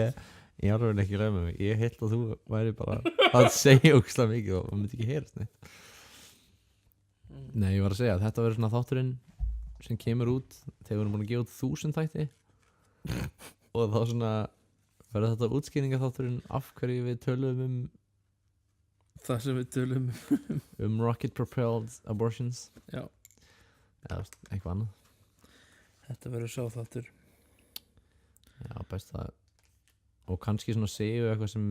Ég alveg ekki ræða með mig. Ég held að þú væri bara að segja ógeðslega mikið og myndi ekki heyrast neitt. Nei, ég var að segja að þetta verður svona þátturinn sem kemur út þegar við erum búin að gefa út 1000 þætti og þá svona verður þetta útskýringaþátturinn af hverju við tölum það sem við tölum rocket propelled abortions. Já. Eða eitthvað annað. Þetta verður sá þáttur. Já, best það. Og kannski svona segjum við eitthvað sem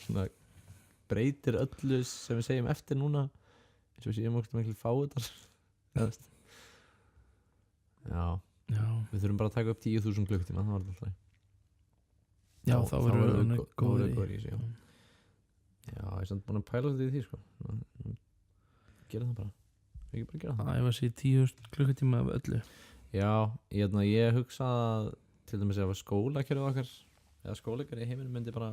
svona breytir öllu sem við segjum eftir núna, eins og við segjum okkur miklu fáuðar. Já, við þurfum bara að taka upp 10.000 klukkutíma, það var alltaf. Já, þá verður við góður í sig. Já, ég er samt búin að pæla þetta í því, sko. Gera það bara. Við ekki bara gera það. Það var sér 10.000 klukkutíma af öllu. Já, ég hugsa að til dæmis ef skólakerfið okkar eða skóleikari í heiminum myndi bara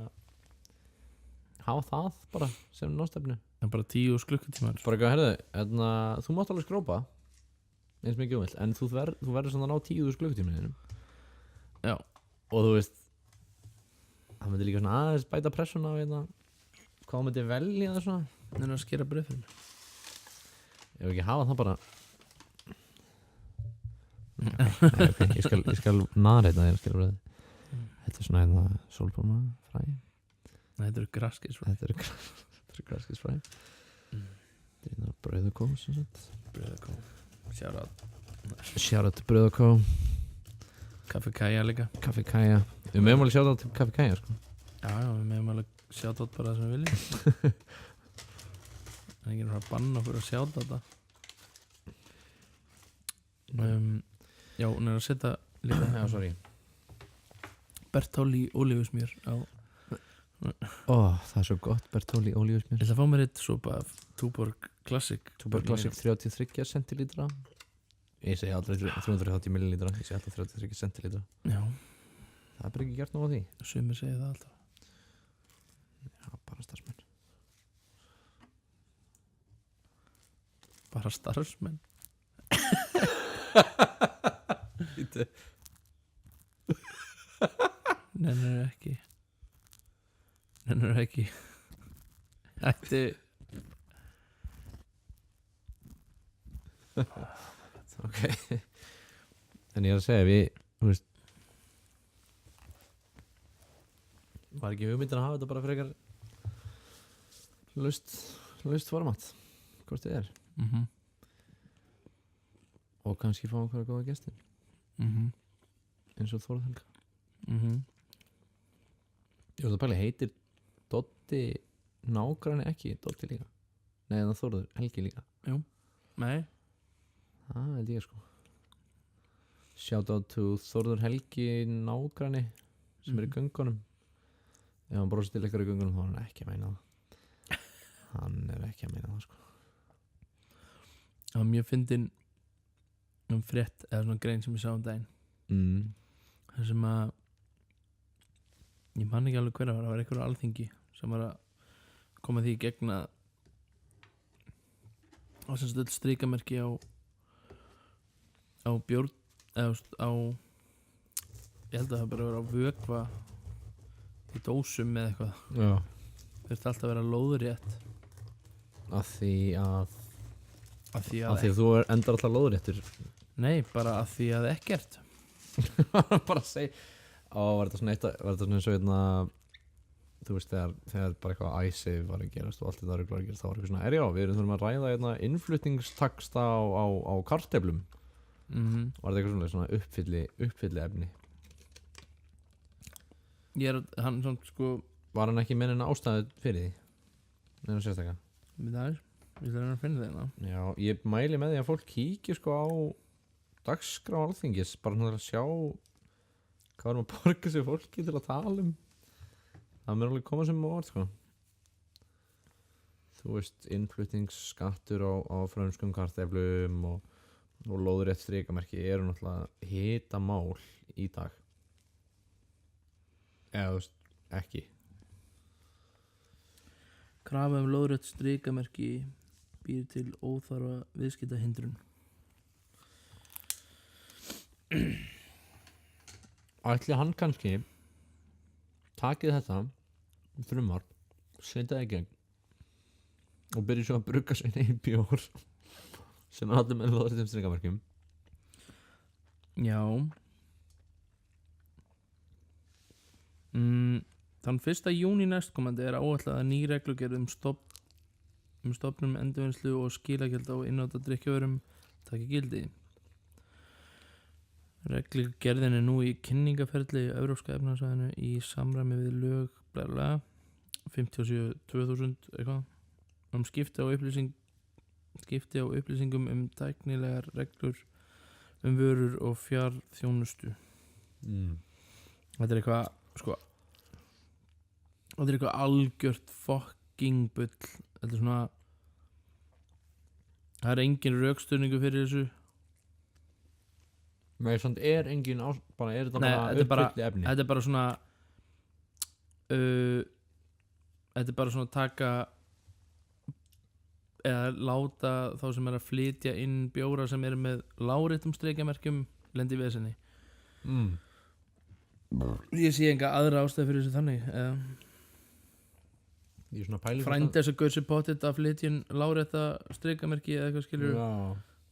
hafa það bara sem nástefnu. Það er bara 10.000 klukkutímar. Bara ekki að herðu, þú mátt alveg skrópa eins mikið vill, en þú verður svona að ná 10.000 klukkutíminum. Já. Og þú veist, það myndi líka svona aðeins bæta pressuna á hvað myndi velja það svona. En að skera brauð fyrir mig. Ef ekki hafa það bara okay. Ég skal naðreita þegar að skera brauð. Þetta er svona sólbóna fræ. Nei, þetta eru graskisfræ. Þetta eru graskisfræ. Þetta er brauðakó sem sagt. Brauðakó. Shoutout til brauðakó. Kaffi Kaja líka. Kaffi Kaja. Við meðum alveg shoutout til Kaffi Kaja, sko. Já, við meðum alveg shoutout bara það sem við viljum. Það er ekki að banna okkur að shouta þetta. Já, hún er að setja líka. Já, sorry. Bertolli ólífusmjör á. Það er svo gott, Bertolli ólífusmjör. Ég ætla að fá mér eitt sopa af Tuborg Classic. Tuborg Classic 33 centilítra. Ég segi aldrei 330 millilítra. Ég segi alltaf 33 centilítra. Já. Það er bara ekki gert nóg á því. Sumir segja það alltaf. Já, bara starfsmenn. Bara starfsmenn. Lítið. Nennir ekki. Ætti. Ok. En ég er að segja, þú veist, var ekki hugmyndin að hafa þetta bara frekar laust format, hvort þið er. Og kannski fá einhverja góða gestir. Eins og Þórður Helga. Ég veist að pæli, heitir Doddi nágranni ekki Doddi líka? Nei, en það Þórður Helgi líka. Jú. Nei. Það held ég, sko. Shout out to Þórður Helgi nágranni sem er í göngunum. Ef hann brosir til eitthvað í göngunum þá er hann ekki að meina það. Hann er ekki að meina það, sko. Það var mjög fyndin frétt eða svona grein sem ég sá daginn. Það sem að ég man ekki alveg hver að það var einhver á Alþingi sem var að koma því í gegn að sem stöld strikamerki á bjórn eða á ég held að það bara vera á vökva í dósum eða eitthvað. Já. Það þurfti alltaf að vera lóðrétt Af því að að þú endar alltaf lóðréttur. Nei, bara að því að ekkert. Bara að segja var þetta svona eins og þú veist þegar bara eitthvað iSave var að gerast og allt þetta var að gerast, þá var eitthvað svona við þurfum að ræða innflutningstaksta á kartöflum. Var þetta eitthvað svona uppfylli efni? Hann svona sko Var hann ekki með neina ástæðu fyrir því? Neina sérstaklega? Ég ætla að finna þeirna. Já, ég mæli með því að fólk kíkja sko á dagskrá Alþingis bara að sjá hvað erum að borga sér fólki til að tala um. Það mér alveg koma sem óvart, sko. Þú veist, innflutningsskattur á frönskum kartöflum og lóðrétt strikamerki eru náttúrulega hitamál í dag. Eða þú veist, ekki. Krafa lóðrétt strikamerki býr til óþarfa viðskiptahindrun. ætli hann kannski takið þetta frumvarp, setja það í gegn og byrja svo að brugga sér einn bjór sem er allir með lóðrættum strikamerkjum. Já. Þann 1. júní næstkomandi er áætlað að ný reglugerð um stofnun endurvinnslu og skilagjöld á einnota drykkjarvörum taki gildi. Reglugerðin er nú í kynningaferli í Evrópska efnahagssvæðinu í samræmi við lög 57/2000 eitthvað skipti á upplýsingum tæknilegar reglur vörur og fjarþjónustu. Þetta er eitthvað þetta er eitthvað algjört fucking bull. Þetta er svona, það er engin rökstuðningu fyrir þessu. Nei, samt er engin bara er þetta bara uppfyllt efni. Þetta er bara svona þetta er bara svona taka eða láta þá sem er að flytja inn bjóra sem eru með láréttum strikjamerkjum lendi í vesenni. Ég sé enga aðra ástæð fyrir þessu þannig. Frændi þess að gauðs pottit að flytja inn lárétta strikjamerki eða eitthvað skilur. Já.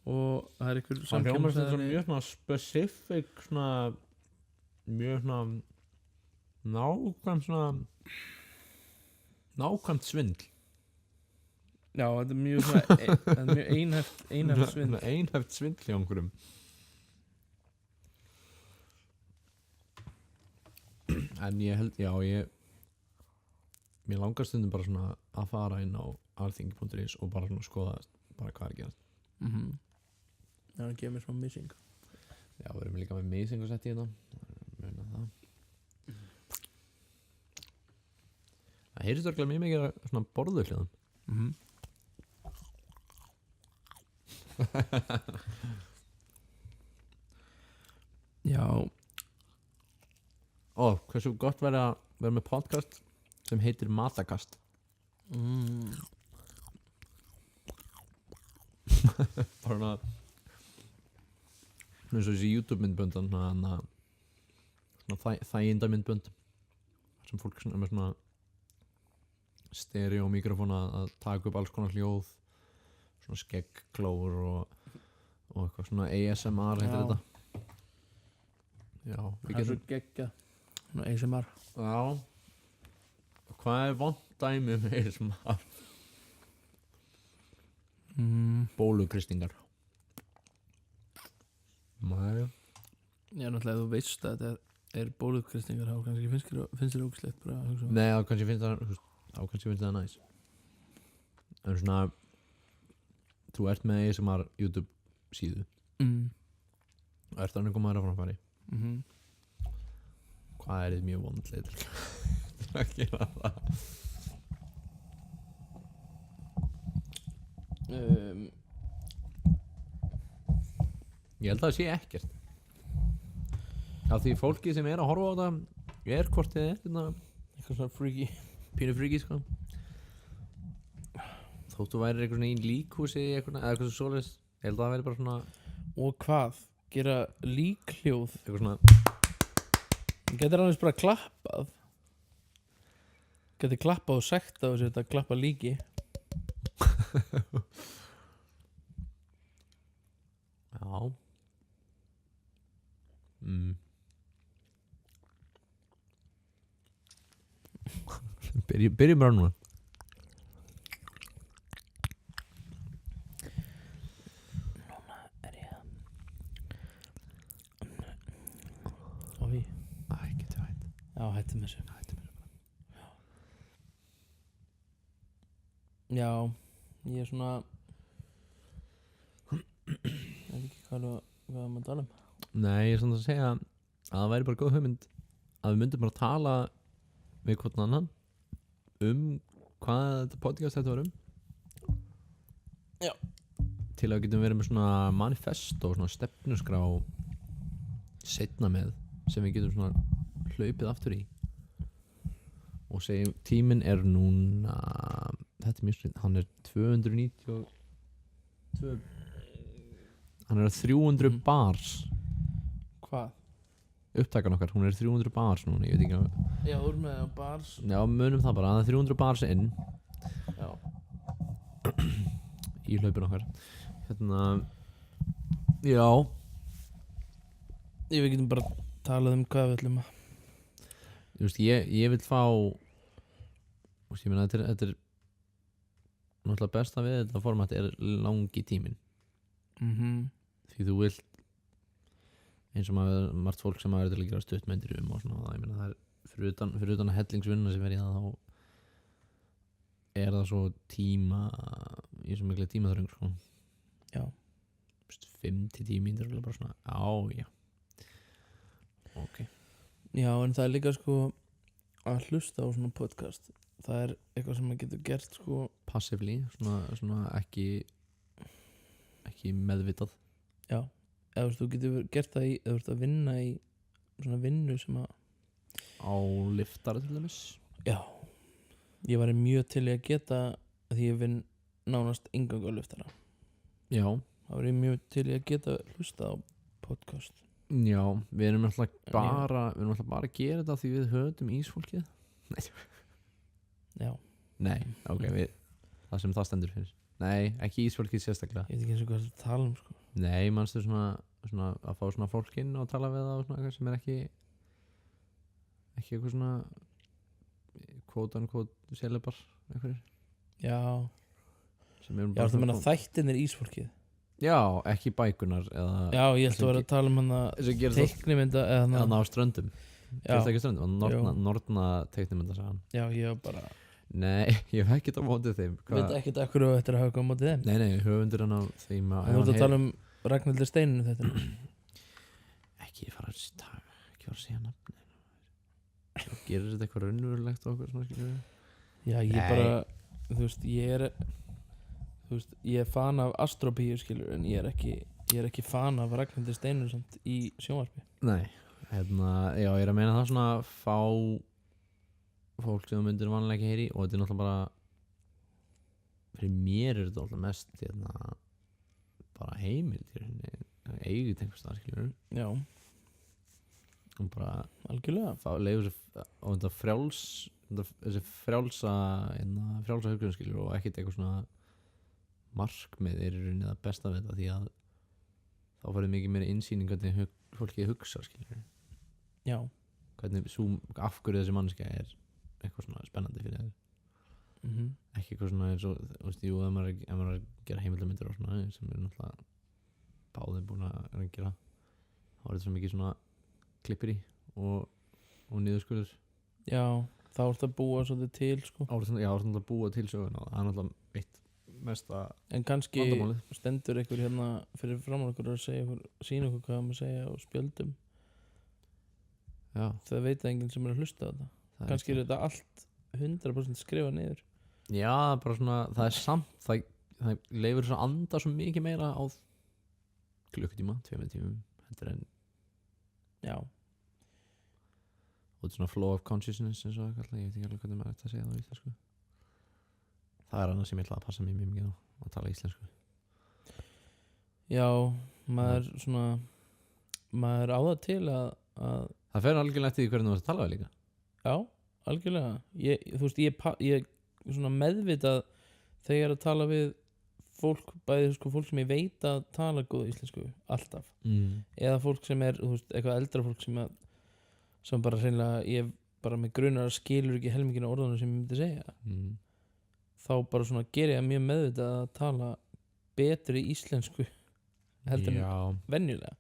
Og það er einhver það hljómar þetta mjög svona specific svona mjög svona nákvæmt svindl. Já, þetta er mjög svona þetta er mjög einhæft svindl. Einhæft svindl hjá einhverjum. En ég held, mér langar stundum bara svona að fara inn á alþingi.is og bara svona skoða bara hvað er að gerast. Það gefur mér svona missing. Já, við erum líka með missing að setja í þetta. Muna það. Það heyrist örgulega mjög mikið svona borðuhljóðum. Já. Hversu gott væri að vera með podcast sem heitir Matakast. Bara svona eins og þessi YouTube-myndbönd svona þægindamyndbönd sem fólk er með svona stereo mikrofón að taka upp alls konar hljóð, svona skeggklór og eitthvað svona ASMR heitir þetta. Já, það er svo geggjað svona ASMR. Já. Hvað er vont dæmi með ASMR? Bólukristingar. Nei. Já, náttúrulega þú veist að þetta er bólukristingar þá kannski finnst þér ógeðslegt bara að hugsa. Nei, þá kannski finnst það næs. En svona þú ert með ASMR YouTube síðu. Ert það einhver maður að framfæri? Hvað er þið mjög vondleið til að gera það? Ég held að það sé ekkert af því fólki sem er að horfa á það er hvort þið er eitthvað svona freaky pínu freaky sko. Þóttu væri eitthvað svona í líkhúsi eða eitthvað svoleiðis. Ég held að það væri bara svona. Og hvað? Gera líkhljóð eitthvað svona. Getur annars bara klappað. Getur klappað og sagt á þessu að klappa líki. Já. Byrjum bara núna. Núna er ég Ói. Getur hætt. Já, hættum þessu. Já, ég er svona ég veit ekki hvað maður tala um. Nei, ég er svona að segja að það væri bara góð hugmynd að við myndum bara tala við hvern annan hvað þetta podcast þetta var Já. Til að við getum verið með svona manifest og svona stefnuskrá seinna með sem við getum svona hlaupið aftur í og segjum tíminn er núna þetta er mjög svolítið, hann er 292 hann er 300 bars. Hvað? upptakan okkar, hún er 300 bars núna, ég veit ekki Já, þú erum með bars. Já, munum það bara, það er 300 bars inn Já. í hlaupin okkar. Hérna, já, Við getum bara talað hvað við ætlum að. þú veist, ég vil fá, þú veist, ég meina, þetta er náttúrulega besta við þetta format er langi tíminn. Því þú vilt, eins og margt fólk sem maður er til að gera stuttmyndir og svona, það, ég meina, það er fyrir utan að hellingsvinna sem er í það, þá er það svo í svo miklu tímaþröng, sko. Já. 5-10 mínútur er bara svona, já ok. Já, en það er líka sko að hlusta á svona podcast. Það er eitthvað sem maður getur gert sko Passively, svona ekki meðvitað. Já, eða þú getur gert það eða þú ert að vinna í svona vinnu sem að Á liftara til dæmis. Já, ég var mjög til í að geta því ég vinn nánast engang á liftara. Já, Það var ég mjög til í að geta hlusta á podcast. já, við erum alltaf bara að gera þetta því við höfum ísfólkið. Já. Nei, ok, það sem það stendur fyrir. Nei, ekki ísfólkið sérstaklega. Ég veit ekki eins og hvað það tala sko. Nei, manstu svona að fá svona fólk inn og tala við það og svona eitthvað sem er ekki eitthvað svona quote unquote celebar einhverjir. Já. Sem eru Já, bara þú meina þættinir ísfólkið. Já, ekki bækunar eða Já, ég ætla að vera að tala hana teiknimynda eða hana á ströndum. Já. Ekki ströndum, norna teiknimynda sagan. Já, ég var bara Nei, ég hef ekkert á mótið þeim. Veit ekkert ekkur og þetta er að hafa á mótið þeim. Nei, höfundur hann á þeim. Þú ert að tala um Ragnhildur Steininu þetta. Ekki fara að segja nafni. Gerir þetta eitthvað raunverulegt og okkur svona, skilur við? Já, ég bara, þú veist, ég er fan af Astropíu, skilur, en ég er ekki fan af Ragnhildur Steininu samt í sjónvarpi. Nei, já, ég er að meina það svona fá fólk sem þú myndir vanlega ekki heyri og þetta er náttúrulega bara fyrir mér er þetta alltaf mest bara heimild eigið einhvers staðar, skilur. Já. Og bara Algjörlega. leiður og þetta frjálsa hugsun, skilur, og ekkert eitthvað svona markmið er í rauninni það besta við þetta því að þá farið mikið meira innsýning hvernig fólkið hugsa, skilur. Já. Hvernig af hverju þessi manneskja er eitthvað svona spennandi fyrir þér. Ekki eitthvað svona eins og þú veist, ef maður er að gera heimildamyndir og svona sem er náttúrulega báðir búin að gera, þá er þetta svo mikið svona klippiri og niðurskurður. Já, þá ertu að búa svolítið til sko. Já, þá ertu að búa til söguna og það er náttúrulega eitt mesta en kannski vandamálið. Stendur einhver hérna fyrir framan okkur að sína okkur hvað maður segja og spjöldum. Já. Það veit enginn sem er að hlusta á þetta. Kannski er þetta allt 100% skrifað niður. Já, bara svona, það er samt það leifur svo að anda svo mikið meira á klukkutíma, 2 tímum heldur en Já. og þetta er svona flow of consciousness eins og eitthvað, ég veit ekki alveg hvernig maður ætti að segja það á íslensku. Það er annað sem ég ætla að passa mér mjög mikið á að tala íslensku. Já, maður svona maður á það til að það fer algjörlega eftir því hvernig þú ert að tala við líka. Já, algjörlega. Þú veist, ég svona meðvitað þegar ég er að tala við fólk, bæði sko fólk sem ég veit að tala góð íslensku, alltaf. Eða fólk sem er, þú veist, eitthvað eldra fólk sem bara hreinlega, ég bara með grunar skilur ekki helmingina orðunum sem ég myndi segja. Þá bara svona ger ég mjög meðvitað að tala betri íslensku heldur en venjulega.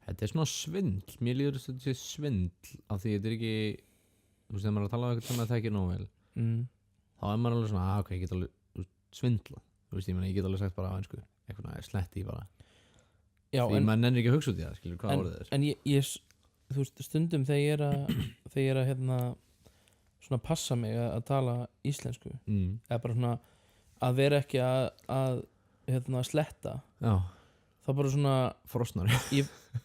Þetta er svona svindl, mér líður þetta sé svindl af því þetta er ekki, þú veist, þegar maður er að tala um eitthvað sem það tekir nóg vel, þá er maður alveg svona, ok, ég get alveg svindla, þú veist, ég get alveg sagt bara á ensku, eitthvað sletti bara. Já, því maður nennir ekki að hugsa út í það, skilur, hvað orðið er. En ég þú veist, stundum þegar ég er að hérna, svona passa mig að tala íslensku, eða bara svona að vera ekki að hérna, sletta. Já. Það bara svona frosnar.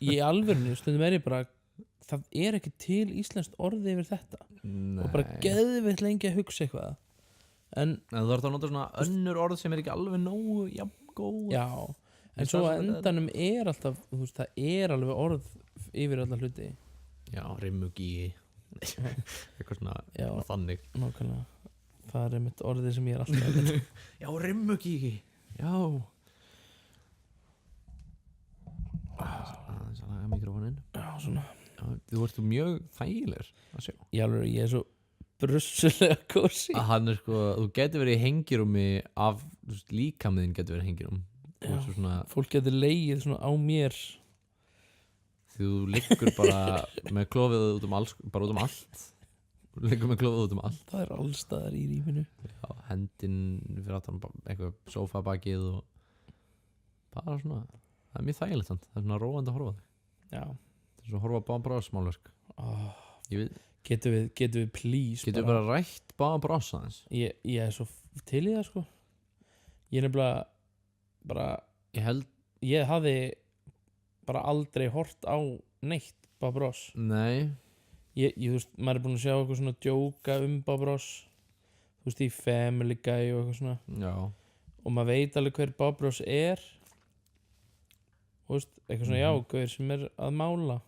Í alvörinu stundum er ég bara, það er ekki til íslenskt orði yfir þetta. Nei. Og bara geðveitt lengi að hugsa eitthvað. En þú ert að nota svona önnur orð sem er ekki alveg nógu jafn góð. Já, en svo að endanum er alltaf, þú veist, það er alveg orð yfir alla hluti. Já, rimmugi eitthvað svona Já. þannig. Nákvæmlega. Það er mitt orðið sem ég er alltaf að veit. Já, rimmugi. Já. Aðeins að laga mikrofóninn. Já, svona. Já, þú ert mjög þægilegur að sjá. Ég er svo brussulega kósi. Hann er sko, þú getur verið í hengirúmi af, líkamðin getur verið í hengirúm. Já. Svona, Fólk getur legið svona á mér. þú liggur bara með klofið út alls, bara út allt. Þú liggur með klofið út allt. Það er allstaðar í rýminu. Já, hendin fyrir aftan eitthvað sófabakið og bara svona, það er mjög þægilegt samt. Það er svona róandi að horfa á þig. Já. Það er svona að horfa á Bob Ross málverk. Ég veit, Getum við please getur bara rætt Bob Ross aðeins. Ég er svo til í það sko. Ég er nefnilega bara, ég hafði bara aldrei hort á neitt Bob Ross. Nei. Þú veist, maður er búin að sjá eitthvað svona djóka Bob Ross, þú veist, í Family Guy og eitthvað svona. Já. Og maður veit alveg hver Bob Ross er. Þú veist, eitthvað svona hver sem er að mála.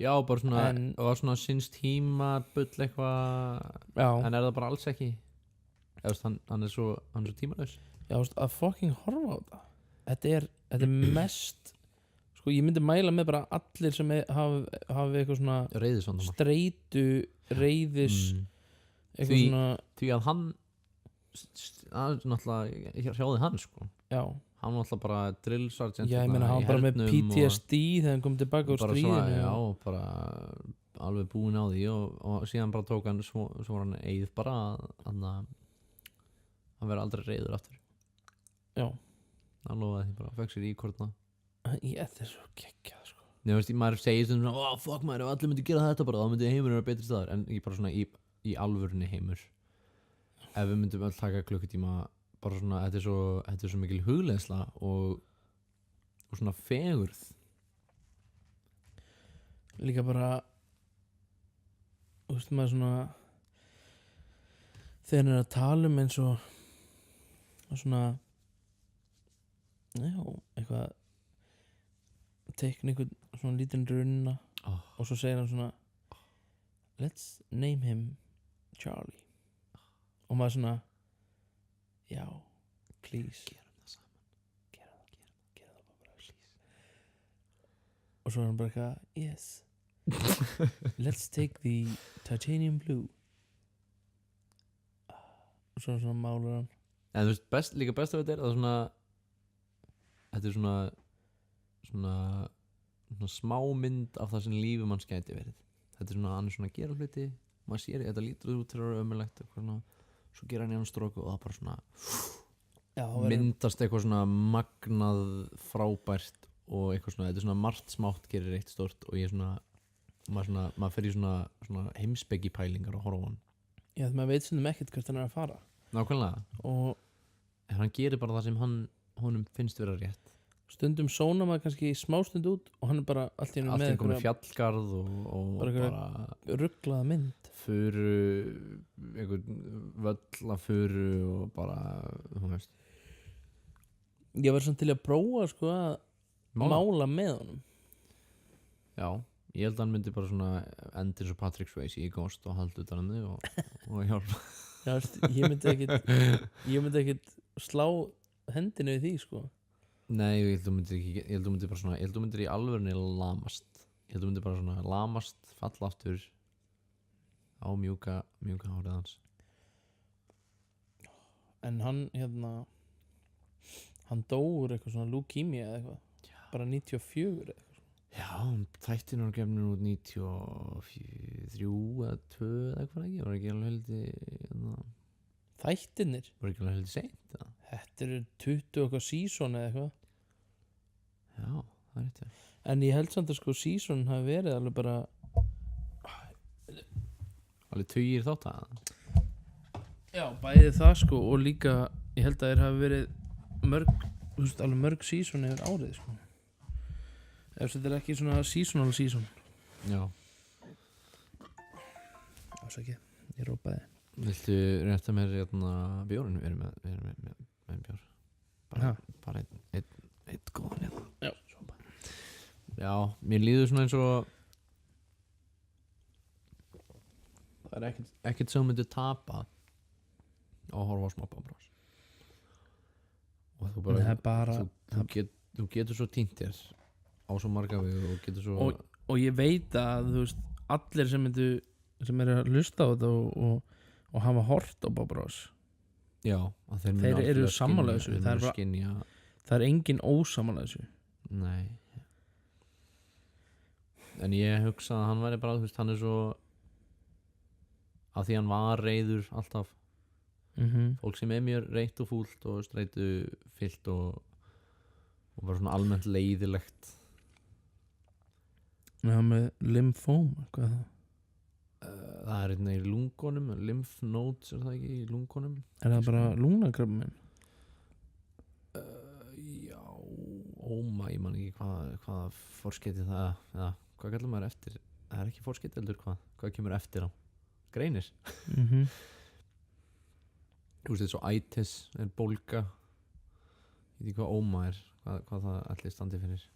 Já, bara svona, En- og svona síns tíma bull eitthvað, Já. en er það bara alls ekki? Eða, veist, hann er svo tímalaus. Já, þú veist, að fucking horfa á það. Þetta er mest, sko, ég myndi mæla með bara allir sem hafi eitthvað svona Reiðisvandamál. streitu, reiðis, eitthvað Því- svona, Því að hann það er náttúrulega hjáði hann sko. já. Hann var náttúrulega bara drill sergeant Já, ég meina, hann bara með PTSD þegar hann kom tilbaka úr bara stríðinu. svona, já, bara alveg búinn á því og síðan bara tók hann svo var hann eið bara að vera aldrei reiður aftur. Já. Hann lofaði því bara, fekk sér íkortna. Þetta er svo geggjað, sko. Nei, veist, maður segir svona, fuck maður, ef allir myndi gera þetta bara, þá myndi heimurinn vera betri staðar. En ég bara svona, í alvörunni heimur, ef við myndum öll taka klukkutíma, bara svona, þetta er svo mikil hugleiðsla og svona fegurð. Líka bara, þú veist, maður svona, þegar hann er að tala eins og svona, já, eitthvað, teikna einhvern svona lítinn runna og svo segir hann svona, let's name him Charlie. Og maður svona, já, please. Gerum það saman. Gerum það bara, please. Og svo er hann bara eitthvað, yes. Let's take the titanium blue. Og svo svona málar hann. En þú veist, líka best af þetta er að svona, þetta er svona smá mynd af það sem lífi manns gæti verið. Þetta er svona, hann er svona að gera hluti, maður sér þetta lítur út til að vera ömurlegt eitthvað svona, svo gera hann í hann stróku og það bara svona Já, myndast eitthvað svona magnað frábært og eitthvað svona, þetta er svona margt smátt gerir eitt stort og ég er svona maður fer í svona heimspeki pælingar og horfa á hann. Já, maður veit stundum ekkert hvert hann er að fara. Nákvæmlega. Og En hann gerir bara það sem honum finnst vera rétt. stundum sóna maður kannski smástund út og hann er bara allt í einu Allt með í komið fjallgarð og bara rugglaða mynd. furu, einhvern völl að furu og bara, þú veist. Ég var samt til að prófa sko að mála með honum. Já, ég held að hann myndi bara svona endur svo Patrick Swayze í Ghost og halda utan um þig og hjálpa. Já, veist, ég myndi ekkit slá hendinu í því sko. Nei, ég held að þú myndir bara svona, ég held að þú myndir í alvörunni lamast. Ég held að þú myndir bara svona lamast, falla aftur á mjúka hárið hans. En hann hann dó úr eitthvað svona leukemia eða eitthvað. Bara 94 eða eitthvað. Já, þættin var gefnir út 93 eða 2 eða eitthvað ekki. Var ekki alveg heldur Þættirnir? Var ekki alveg heldur seint eða? Þetta eru 20 eitthvað season eða eitthvað. Já, það er rétt. En ég held samt að sko season hafi verið alveg bara Alveg tugir þátt að. Já, bæði það sko og líka ég held að þeir hafi verið alveg mörg season yfir árið sko. Ef þetta er ekki svona seasonal season. Já. Ásaki, ég rópaði. Viltu rétta mér bjórinn? Við erum með bjór. Bara einn góðan hérna. Já. Já, mér líður svona eins og það er ekkert ekkert sem myndi tapa á að horfa á smá Bob Ross og þú það bara er bara þú getur svo týnt þér á svo marga við og getur svo og ég veit að þú veist allir sem eru að hlusta á þetta og hafa hort á Bob Ross já, að þeir Þeir munu eru algjörlega sammála skynja- þessu, þeir það er munu bara- skynja það er engin ósamála þessu nei en ég hugsa að hann væri bara þú veist, hann er svo af því hann var reiður alltaf fólk sem er mjög reitt og fúlt og streitu fyllt og bara svona almennt leiðilegt það með lymphoma hvað er það? það er einnig í lungunum lymph nodes er það ekki í lungunum Er það bara lungnakrabbamein? já ég man ekki hvað forskeytið það eða hvað kallar maður eftir það er ekki forskeytið heldur hvað kemur eftir á greinir þú veist svo itis er bólga ég veit ekki hvað óma er hvað það allir standi fyrir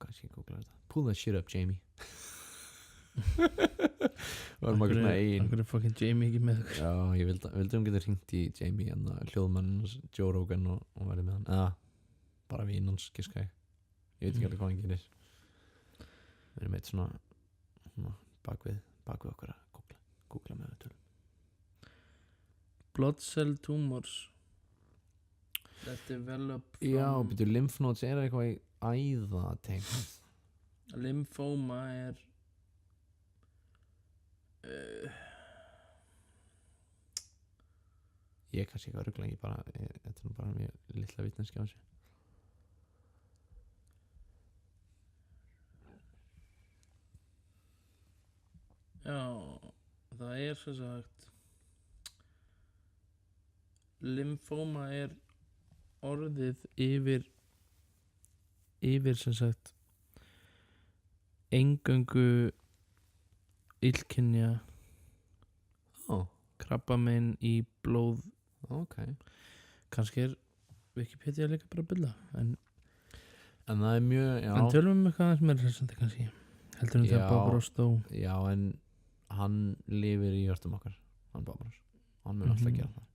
kannski googla þetta pull that shit up Jamie var maður svona ein Akkur er fucking Jamie ekki með þau já ég vildi getur hringt í Jamie en hljóðmann Joe Rogan og verið með hann eða bara við innans giska ég veit ekki alveg hvað hann gerir við erum eitt svona bakvið okkar að googla með þetta Blood cell tumors that develop já, byrju lymph nodes er eitthvað í æðatengt lymphoma er ég er kannski eitthvað rugla þetta er nú bara mjög litla vitneski á þessu já það er svo sagt lymphoma er orðið yfir sem sagt eingöngu illkynja krabbamein í blóð ok kannski er Wikipedia líka bara að bylla en það er mjög en tölum um eitthvað aðeins meira hressandi kannski heldur um þegar Já. Bob Ross dó já en hann lifir í hjörtum okkar hann Bob Ross hann mun alltaf gera það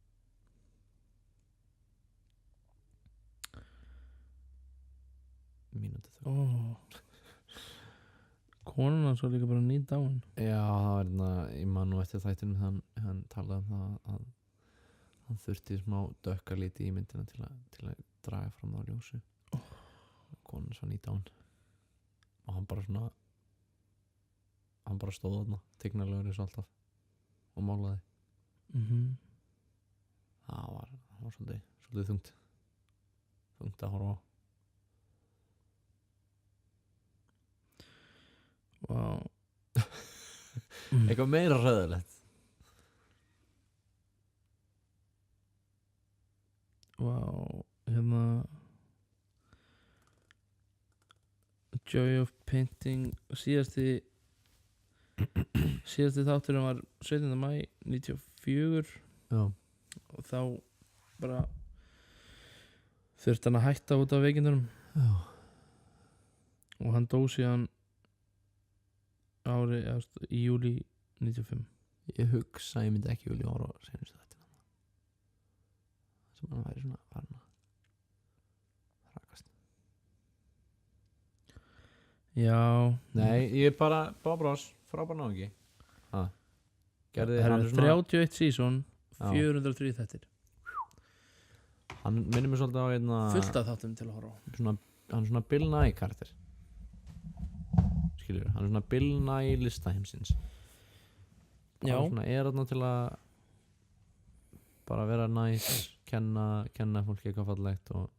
mínúti þau konan hans var líka bara nýt dáin já það var ég man nú eftir þættinum hann talaði um það að hann þurfti smá dökka liti í myndina til að draga fram það á ljósu konan svo nýt án og hann bara stóð þarna tegnalegur eins og alltaf og málaði það var svolítið þungt að horfa á wow. eitthvað meira hræðilegt wow. Hérna Joy of Painting síðasti þátturinn var 17. maí 94 já og þá bara þurfti hann að hætta út af veikindunum já og hann dó síðan í júli 95 ég hugsa ég myndi ekki vilja ára senustu þetta sem hann væri svona farin að rakast já nei ég er bara Bob Ross frábær náðingi gerði það hann er 31 season Já. 403 þettir hann minnir mig svolítið á einna fullt af þáttum til að horfa á hann er svona Bill Nye karakter skilur hann er svona Bill Nye lista heimsins já svona er þarna til að bara vera næs kenna fólki eitthvað fallegt og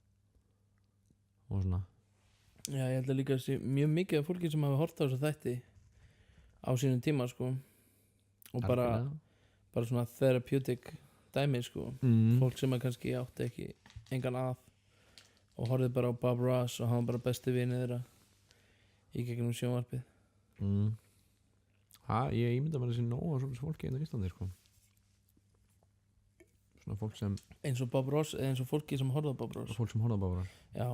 svona já ég held að líka sé mjög mikið af fólki sem hafa hort á þessu þætti á sínum tíma sko og bara svona therapeutic dæmi sko fólk sem að kannski átti ekki engan að og horfði bara á Bob Ross og hann var bara besti vinið þeirra í gegnum sjónvarpið ég ímynda mér þessi nóga svona fólki í Íslandi sko svona fólk sem eins og Bob Ross eða eins og fólki sem horfði á Bob Ross fólk sem horfða bara já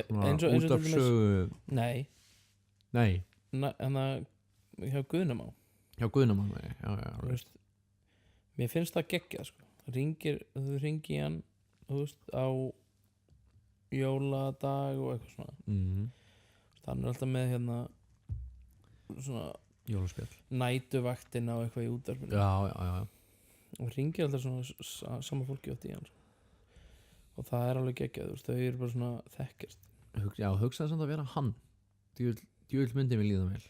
svona eins og út af sögu nei nei en það hjá Guðnum á Já, Guðnamann, já, Þú veist, mér finnst það geggjað sko. Þú ringi hann, þú veist, á jóladag og eitthvað svona. Hann alltaf með hérna svona Jólaspjall. nætuvaktina og eitthvað í útvarpinu. Já. Og ringir alltaf svona sama fólki átt í hann sko. Og það alveg geggjað, þú veist, þau eru bara svona þekkjast. Já, hugsaði samt að vera hann. Djúvill myndi mér líða vel.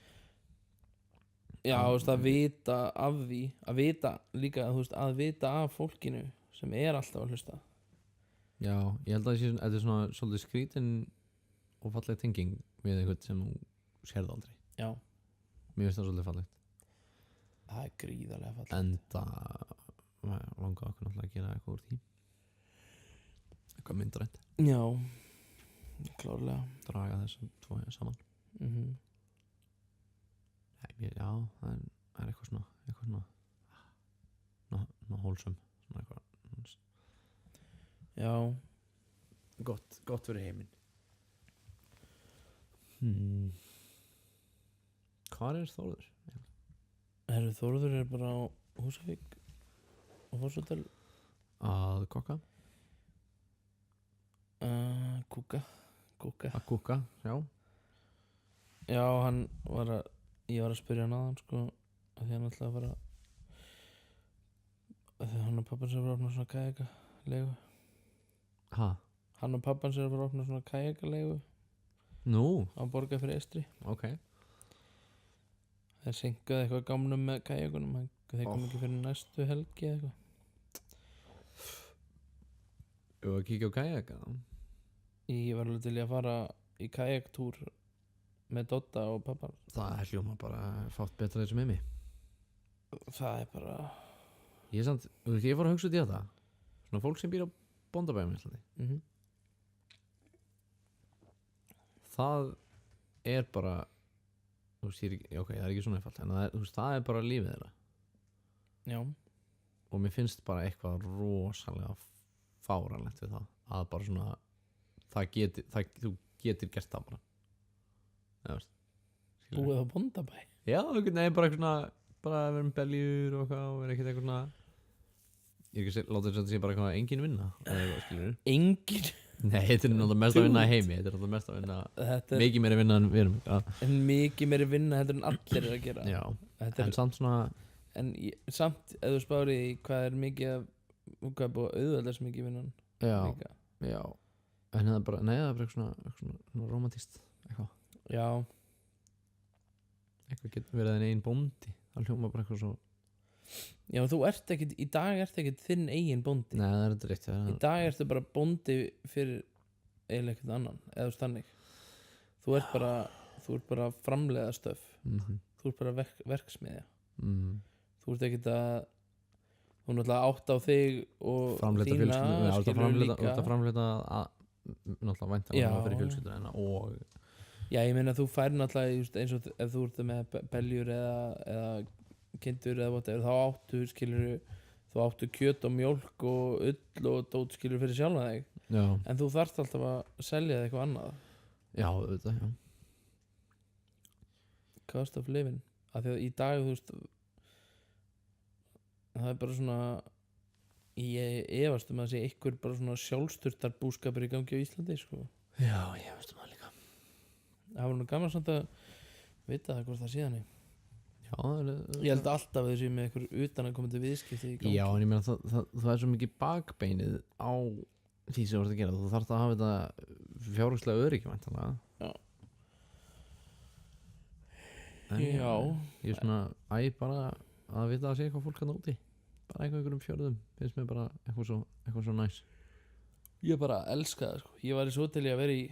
Já, þú veist, að vita af því, að vita líka, þú veist, að vita af fólkinu sem alltaf að hlusta. Já, ég held að þetta er svona svolítið skrítin og falleg tenging við eitthvað sem þú sérð aldrei. Já. Mér finnst það svolítið fallegt. Það er gríðarlega fallegt. Enda langaði okkur náttúrulega að gera eitthvað úr því. Eitthvað myndrænt. Já, klárlega. Draga þessum tvo saman. Já, það er eitthvað svona hólsum svona eitthvað. Já. Gott fyrir heiminn. Hvar er Þórður? Þórður er bara á Húsavík og Fosshotel að kokka. Kúka. Að kúka, já. Já, ég var að spyrja hann aðan sko, að því hann ætlaði að fara að því hann og pappan sér að fara að opna svona kajakalegu. Ha? Hann og pappan sér að fara að opna svona kajakalegu. Nú? Á Borgarfirði Eystri. Ok. Þeir synguðu eitthvað gamnum með kajakunum. Þeir kom ekki fyrir næstu helgi eða eitthvað. Ef að kíkja á kajaka þá? Ég var alveg til í að fara í kajaktúr með Dodda og pappa. Það er hljóma bara fátt betra þessu með mig. Það er bara... Ég fór að hugsa út í þetta. Svona fólk sem býr á bóndabæjum í Íslandi. Það er bara, þú veist, ok, það er ekki svona einfalt, en það er bara lífið þeirra. Já. Og mér finnst bara eitthvað rosalega fáránlegt við það. Að bara svona, þú getur gert það bara. Það veist. Búið á bóndabæ? Já, nei, bara eitthvað svona, bara að vera með beljur og eitthvað, og vera ekkert eitthvað svona, ég er ekki að láta þess að þetta sé bara eitthvað engin vinna, eða eitthvað, skilur. Engin? Nei, þetta er náttúrulega mest að vinna í heimi. Þetta er náttúrulega mest að vinna, mikið meiri vinna en við erum. En mikið meiri vinna heldur en allir er að gera. Já, en samt svona. En samt, ef þú spáir í hvað er mikið að, hvað er búið að auðvelda svo mikið vinnan. Já, en það er bara, nei, það er bara eitthvað romantískt, eitthvað. Já. Eitthvað getur verið en einn bóndi. Það hljóma bara eitthvað svo. Já, þú ert ekkert, í dag ert ekkert þinn eigin bóndi. Nei, það er þetta rétt. Í dag ertu bara bóndi fyrir eiginlega ekkert annan, eða þannig. Þú ert bara að framleiða stöf. Þú ert bara verksmiðja. Þú ert ekkert að, þú náttúrulega átt á þig og framleita þína, skilur líka. Þú ert að framleita náttúrulega væntanlega fyrir fjölskylduna og... Já, ég meina þú fær náttúrulega eins og ef þú ert með beljur eða kindur eða whatever, þá þú áttu kjöt og mjólk og ull og dót skilur fyrir sjálfa þig. Já. En þú þarft alltaf að selja þig eitthvað annað. Já, auðvitað, já. Cost of living. Af því að í dag, þú veist, það er bara svona, ég efast að sé einhver bara svona sjálfsturtar búskapur í gangi á Íslandi, sko. Já, ég efast það líka. Það var nú gaman samt að vita það hvort það síðan. Já, ég held alltaf að þessi með einhver utan að koma til viðskipti í gangi. Já, en ég meina það er svo mikið bakbeinið á því sem þú ert að gera. Þú þarft að hafa þetta fjárhagslega öryggi væntanlega. Já. En já. Ég er svona bara að vita að sé eitthvað fólk hann úti. Bara einhverjum fjörðum finnst mér bara eitthvað svo næs. Ég bara elska það, sko. Ég væri svo til í að vera í,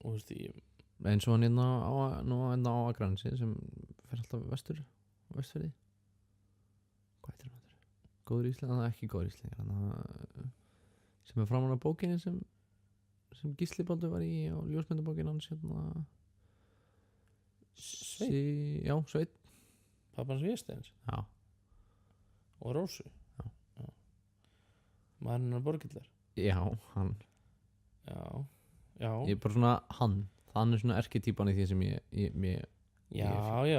og þú veist, eins og hann hérna á Akranesi sem fer alltaf vestfirði. Hvað heitir hann? Góður Ísland, það er ekki góður Ísland, sem er framan á bókinni sem Gísli Baldur var í á ljósmyndabókinni hans hérna. Sveinn? Já, Sveinn. Pappans Vésteins? Já. Og Rósu? Já. Maður hennar Borgillar? Já, hann. Já. Ég er bara svona hann er svona erketýpan í því sem ég Já,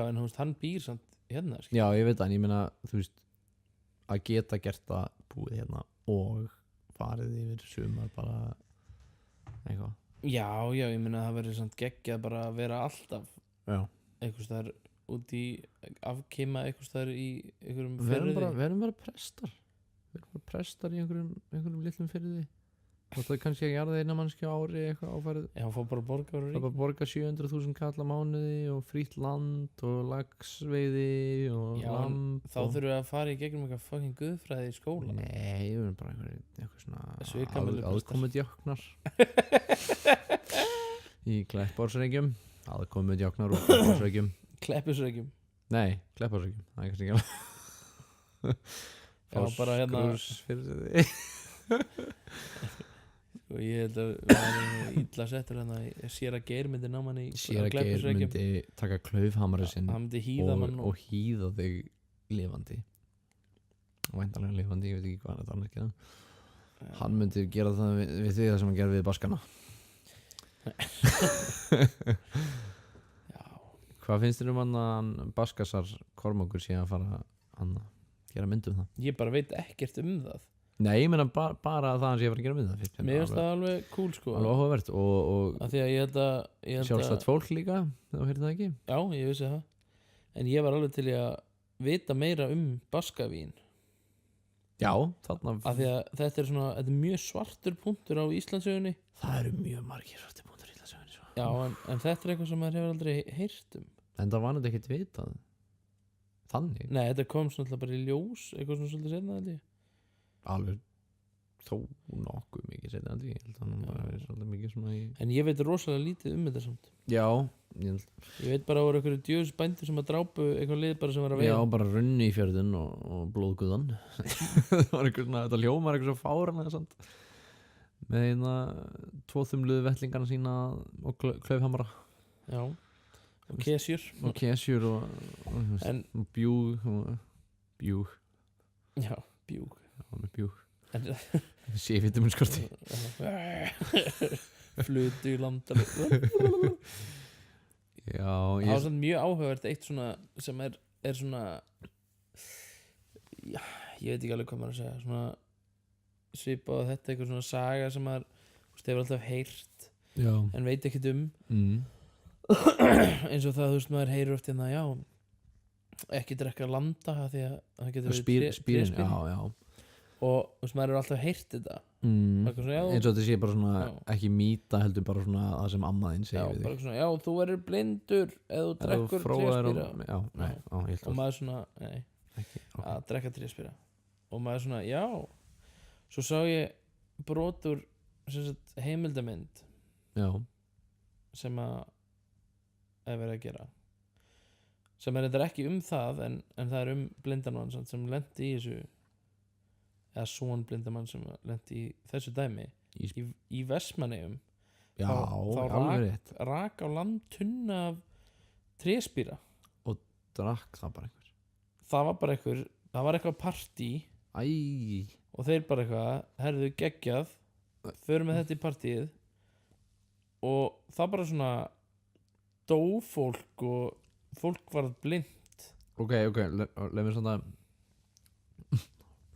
en þú veist, hann býr samt hérna Já, ég veit það, en ég meina, þú veist að geta gert það búið hérna og farið yfir sumar bara eitthvað Já, ég meina það verður samt geggjað bara að vera alltaf Já, einhvers staðar út í afkima einhvers staðar í einhverjum verum bara prestar í einhverjum litlum firði og það er kannski að gera það eina mannski á ári eitthvað áfærið Já, fá bara að borga það bara borga 700.000 kall á mánuði og frýtt land og lagsveiði og Já, lamb þá þurfum við að fara í gegnum eitthvað fucking guðfræði í skóla Nei, við erum bara eitthvað svona Svikamyllu aðkomudjáknar í Kleppársreykjum aðkomudjáknar úr Kleppársreykjum Kleppusreykjum Nei, Kleppársreykjum, það er kannski ekki Já, bara hérna Fáskrúsfirði og ég held að við erum illa settur hérna Séra Geir myndi ná manni Séra Geir myndi taka klaufhamarinn sinn hann myndi hýða mann og hýða þig lifandi og væntanlega lifandi, ég veit ekki hvað þetta annars gera hann myndi gera það við því það sem hann gerði við Baskana Já Hvað finnst þér um hann Baskasar Kormákur sé að fara að gera mynd það? Ég bara veit ekkert það Nei, ég meina bara að það hann sé að fara að gera mynd það Mér finnst það alveg cool sko alveg áhugavert og af því að ég held að sjálfstætt fólk líka þú heyrði það ekki? Já, ég vissi það en ég var alveg til í að vita meira Baskavín Já, þarna af því að þetta er mjög svartur punktur á Íslandssögunni Það eru mjög margir svartir punktur í Íslandssögunni svo. Já, en þetta er eitthvað sem maður hefur aldrei heyrt En það var náttúrulega ekkert vitað Þannig? Nei, þetta kom svona bara í ljós eitthvað svona svolítið seinna held ég Alveg þó nokkuð mikið setja en því ég held að hann bara er svolítið mikið svona í En ég veit rosalega lítið þetta samt Já, ég veit bara að voru einhverju djöfus bændur sem að drápu eitthvað lið bara sem var að veiða Já, bara runni í fjörðin og blóðguðan Það var eitthvað svona, þetta hljómar eitthvað svo fáranlega samt með eina 2 þumluðu vettlingarna sína og klaufhamra Já, og kesjur og bjúg Já, bjúg með bjúg séfitum um skorti flutu í landar Já, það var svona mjög áhugavert eitt svona sem er svona já, ég veit ekki alveg hvað maður að segja svona svipað á þetta eitthvað svona saga sem maður hefur alltaf heyrt já. En veit ekkert eins og það maður heyrir oft hérna já ekki drekka landa því að það getur verið spýrin já og maður er alltaf heyrt þetta svona, eins og þetta sé bara svona ekki mýta heldur bara svona það sem ammaðinn segir við þig já, þú verður blindur eða þú drekkur tréspýra og maður svona að drekka tréspýra og maður svona, já svo sá ég brotur heimildamynd já. sem að er verið að gera sem er þetta ekki það en það er blindamann sem lendi í þessu eða svon blindamann sem lendi í þessu dæmi í Vestmannaeyjum já, þá rak á land tunna af tréspýra og drakk það bara það var eitthvað partí og þeir bara eitthvað herðu geggjað förum með þetta í partíið og það bara svona dó fólk og fólk var blind ok, leið mér svona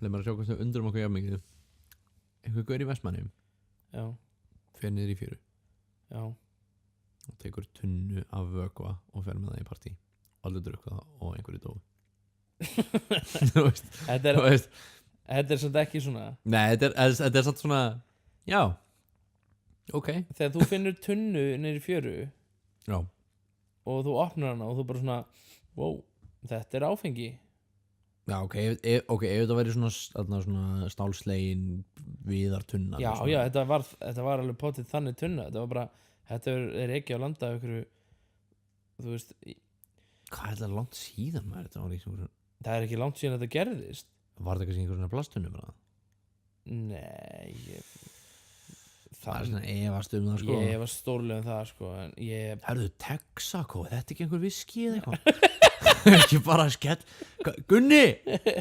leið mér að sjá hvað sem undurum okkur jafn mikið einhver gaur í Vestmannaeyjum já fer niður í fjöru já og tekur tunnu af vökva og fer með það í partí og allir drukka það og einhverju dó þú veist þetta er svolítið ekki svona nei, þetta er svolítið svona já, ok þegar þú finnur tunnu niður í fjöru já og þú opnar hana og þú bara svona wow, þetta er áfengi já, ok, ef þetta væri svona stálslegin viðartunna já, þetta var alveg potið þannig tunna þetta var bara, þetta er ekki á landa einhverju, þú veist hvað er þetta langt síðan maður þetta var ekki það er ekki langt síðan þetta gerðist var þetta ekki einhver svona plastunnu bara nei það er svona efast það sko ég efast stórlega það sko en herðu Texaco, þetta er ekki einhver viski eða eitthvað ekki bara skett Gunni,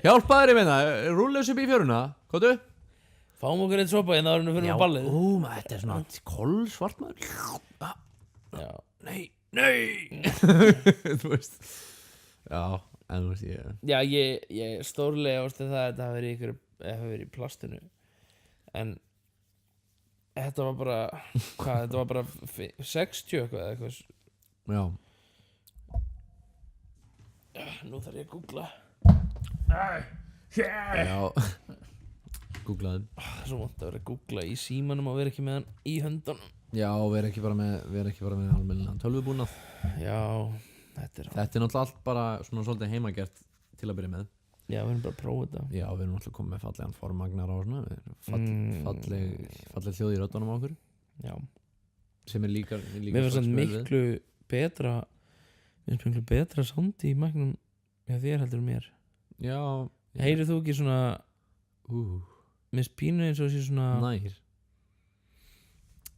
hjálpaður ég meina rúlla þessu upp í fjöruna, hvað du? fáum okkur eitt sopa hérna áður en við fyrir á ballið þetta er svona kolsvart maður já nei þú veist já, En þú veist ég Já, ég stórlega ástu það að þetta hafi verið í plastinu. En þetta var bara þetta var bara 60 eitthvað eða eitthvað. Já, Nú þarf ég að googla. já Googlaði Svo vant að vera að googla í símanum og vera ekki með hann í höndunum. Já, vera ekki bara með almennilegan tölvubúnað. Já, þetta er náttúrulega allt bara svona svolítið heimagert til að byrja með. Já, við erum bara að prófa þetta. Já, við erum alltaf komið með fallegan formagnar á svona. Falleg þjóð í röddunum á okkur. Já. Sem er líka Mér finnst það miklu betra sound í magnum hjá þér heldur en mér. Já. Heyrið þú ekki svona með spínu eins og þessi svona Nær.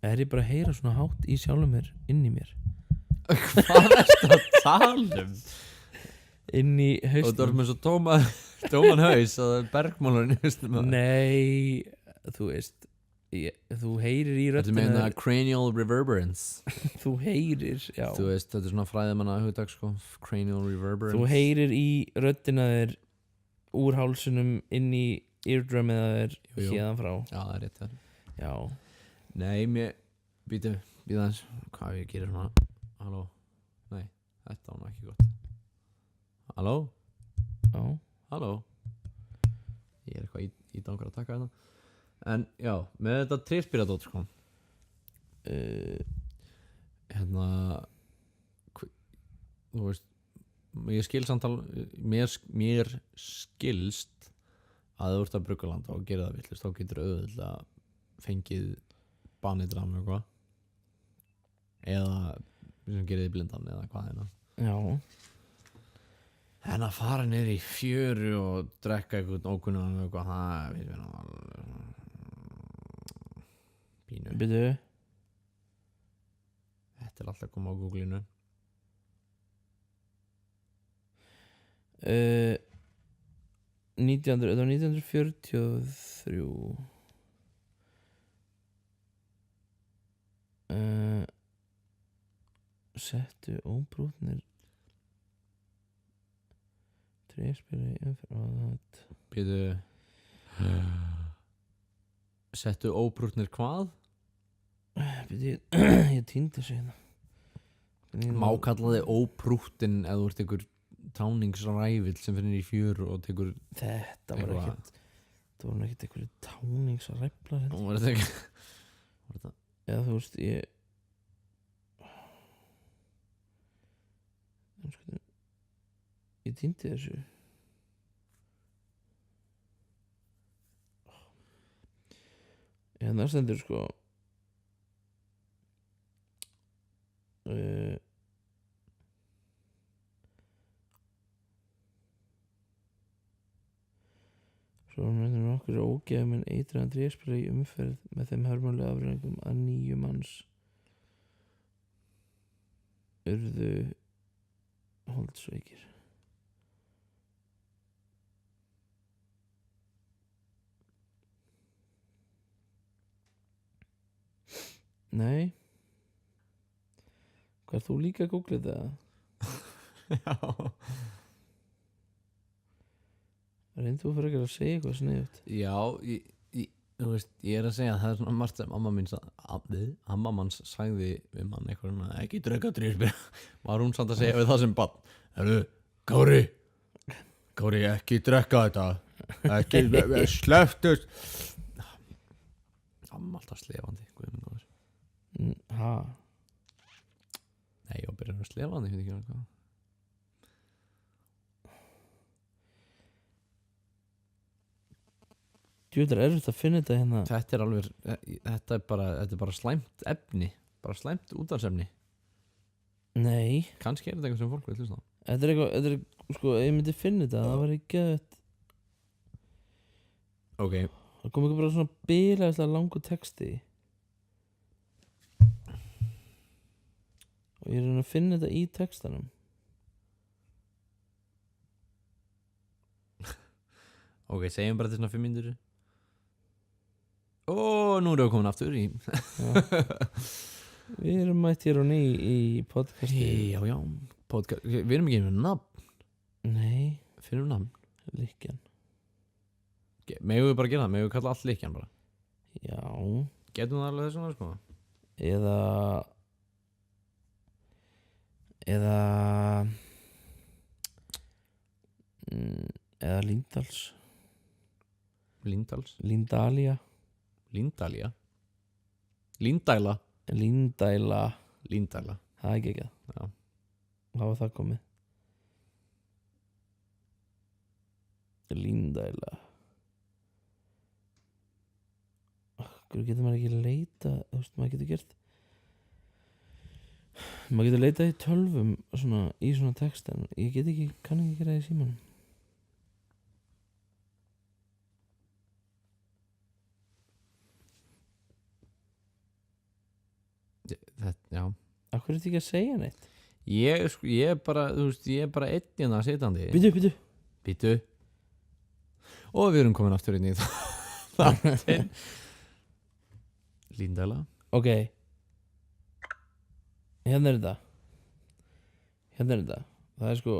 Er ég bara að heyra svona hátt í sjálfum mér, inn í mér? Hvað ertu að tala um? Inn í haustum. Og þú erum með svo tóman haus og bergmálurinn í haustum. Nei, þú veist þú heyrir í Þetta röddina. meina cranial reverberance. Þú heyrir, já. Þú veist, þetta er svona fræðimanna hugtak sko. Cranial reverberance. Þú heyrir í röddina þér úr hálsunum inn í eardrumið þér Jú. hérðan frá. Já, það er rétt þar. Já. Nei, mér býta aðeins. Hvað ég gerir svona? Halló? Nei, þetta var nú ekki gott. Halló? Já. Halló? Ég er eitthvað í dangar að taka þetta. En já, með þetta tréspyradót sko. Þú veist, ég skil samtal mér skilst að þú ert að Bruggalanda og gera það villist, þá getur auðvitað fengið banidram eitthvað eða sem gerir þið blindan eða hvað hérna. Já. En að fara niður í fjöru og drekka eitthvað ókunnan eitthvað, það við alveg pínu. Byrju. Þetta er alltaf að koma á Google-inu. 1943 settu óbrotnir tréspila í umferð. Býtu settu óbrútnir hvað? Byrju, ég týndi þessu hérna. Má kalla þig óbrúttin eða þú ert einhver táningsrævill sem finnir í fjöru og tekur Þetta var eitthvað. ekkert Það var ekkert einhverju táningsræflar Nú var þetta ekki Eða þú veist ég týndi þessu. Hérna stendur sko Svo mennur nokkur ógeðum en eitraðan tréspila í umferð með þeim hörmulegu afræðingum að 9 manns urðu holdsveikir. Nei. Hvað er þú líka að googla þetta? Já. Reyndu þú fyrir ekki að segja eitthvað sniðugt? Já, þú veist, ég er að segja að það er svona margt sem amma manns sagði við mann eitthvað svona, ekki drekka tréspila. Var hún samt að segja við það sem barn, herru, Kári, ekki drekka þetta, ekki, slepptu. Amma alltaf slefandi, guðmund. Ha? Nei, ég var byrjað að slefandi, ég veit ekki hvað. Djúðar erfitt að finna þetta hérna. Þetta er bara slæmt efni, bara slæmt útvarpsefni. Nei. Kannski er þetta eitthvað sem fólk vil hlusta á. Þetta er sko, ef ég myndi finna þetta, það var ekki Ok. Það kom ekki bara svona bilaðislega langur texti. Og ég er að reyna að finna þetta í textanum. Ok, segjum bara til svona 5 mínútur. Ó, nú erum við komin aftur í Við erum mætt hér og ný í podcasti. Já, podcast. Við erum ekki með nafn. Nei. finnum namn. Lykkjan. Megum við bara gera það, megum við kalla allt Lykkjan bara. Já. Getum það alveg þessuna sko. Eða Líndals. Líndals. Líndalia. Líndalia. Líndæla. Líndæla. Líndæla. Það er ekki það. Já. Þá var það komið. Líndæla. Hverju getur maður ekki leita? Þú veist, maður getur leitað í tölvum svona, í svona text, en ég kann ekki gera það í símanum. Já. Af hverju ertu ekki að segja neitt? Ég er bara, þú veist, ég er bara einn hérna sitjandi. Býtu. Og við erum komin aftur inn í þáttinn. Líndæla. Ok. Hérna er þetta. Það er sko